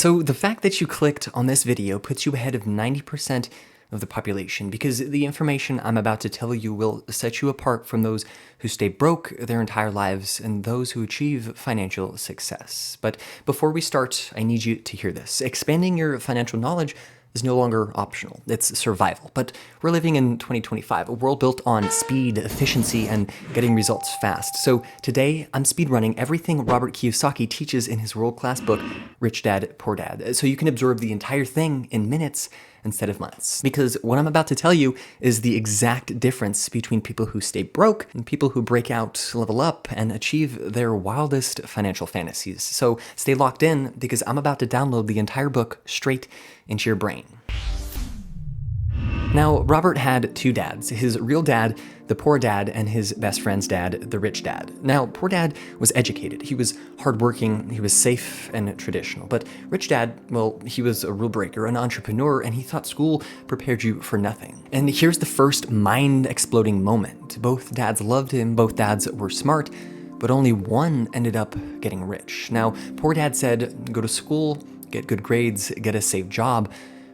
So the fact that you clicked on this video puts you ahead of 90% of the population, because the information I'm about to tell you will set you apart from those who stay broke their entire lives and those who achieve financial success. But before we start, I need you to hear this. Expanding your financial knowledge is no longer optional. It's survival. But we're living in 2025, a world built on speed, efficiency, and getting results fast. So today, I'm speedrunning everything Robert Kiyosaki teaches in his world-class book, Rich Dad, Poor Dad, so you can absorb the entire thing in minutes instead of months. Because what I'm about to tell you is the exact difference between people who stay broke and people who break out, level up, and achieve their wildest financial fantasies. So stay locked in, because I'm about to download the entire book straight into your brain. Now, Robert had two dads, his real dad, the poor dad, and his best friend's dad, the rich dad. Now, poor dad was educated. He was hardworking, he was safe and traditional. But rich dad, well, he was a rule breaker, an entrepreneur, and he thought school prepared you for nothing. And here's the first mind-exploding moment. Both dads loved him, both dads were smart, but only one ended up getting rich. Now, poor dad said, go to school, get good grades, get a safe job.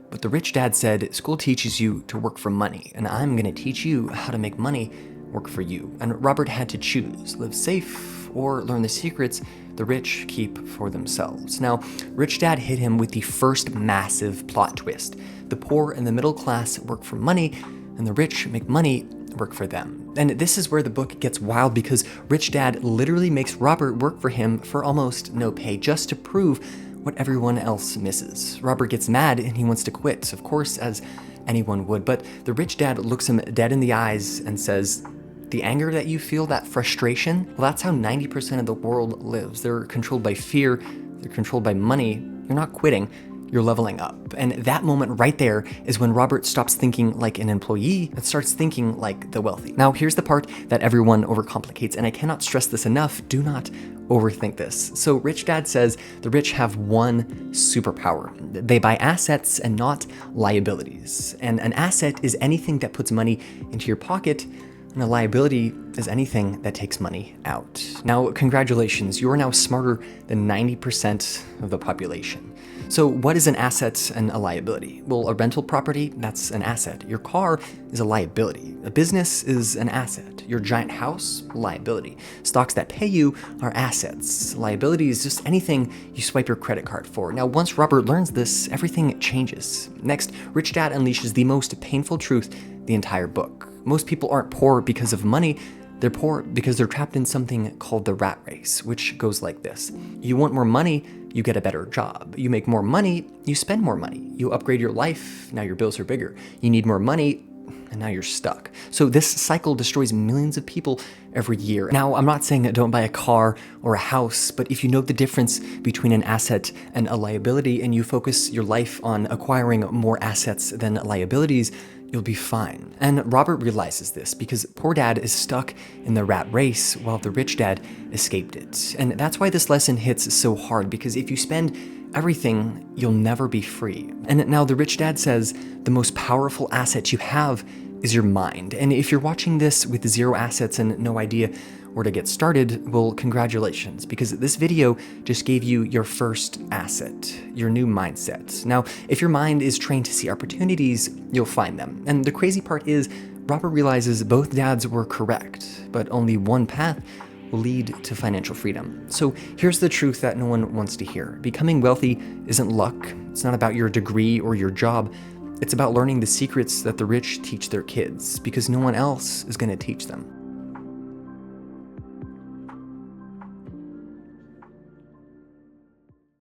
But the rich dad said, school teaches you to work for money, and I'm going to teach you how to make money work for you. And Robert had to choose, live safe or learn the secrets the rich keep for themselves. Now, rich dad hit him with the first massive plot twist. The poor and the middle class work for money, and the rich make money work for them. And this is where the book gets wild, because rich dad literally makes Robert work for him for almost no pay, just to prove what everyone else misses. Robert gets mad and he wants to quit, of course, as anyone would, but the rich dad looks him dead in the eyes and says, the anger that you feel, that frustration, well, that's how 90% of the world lives. They're controlled by fear, they're controlled by money. You're not quitting, you're leveling up. And that moment right there is when Robert stops thinking like an employee and starts thinking like the wealthy. Now, here's the part that everyone overcomplicates, and I cannot stress this enough. Do not overthink this. So Rich Dad says the rich have one superpower. They buy assets and not liabilities. And an asset is anything that puts money into your pocket, and a liability is anything that takes money out. Now, congratulations, you are now smarter than 90% of the population. So what is an asset and a liability? Well, a rental property, that's an asset. Your car is a liability. A business is an asset. Your giant house, liability. Stocks that pay you are assets. Liability is just anything you swipe your credit card for. Now, once Robert learns this, everything changes. Next, Rich Dad unleashes the most painful truth the entire book. Most people aren't poor because of money. They're poor because they're trapped in something called the rat race, which goes like this. You want more money, you get a better job. You make more money, you spend more money. You upgrade your life, now your bills are bigger. You need more money, and now you're stuck. So this cycle destroys millions of people every year. Now, I'm not saying that don't buy a car or a house, but if you know the difference between an asset and a liability, and you focus your life on acquiring more assets than liabilities, you'll be fine. And Robert realizes this because poor dad is stuck in the rat race while the rich dad escaped it. And that's why this lesson hits so hard, because if you spend everything, you'll never be free. And now the rich dad says the most powerful asset you have is your mind. And if you're watching this with zero assets and no idea where to get started, well, congratulations, because this video just gave you your first asset, your new mindset. Now, if your mind is trained to see opportunities, you'll find them. And the crazy part is, Robert realizes both dads were correct, but only one path will lead to financial freedom. So here's the truth that no one wants to hear. Becoming wealthy isn't luck. It's not about your degree or your job. It's about learning the secrets that the rich teach their kids, because no one else is going to teach them.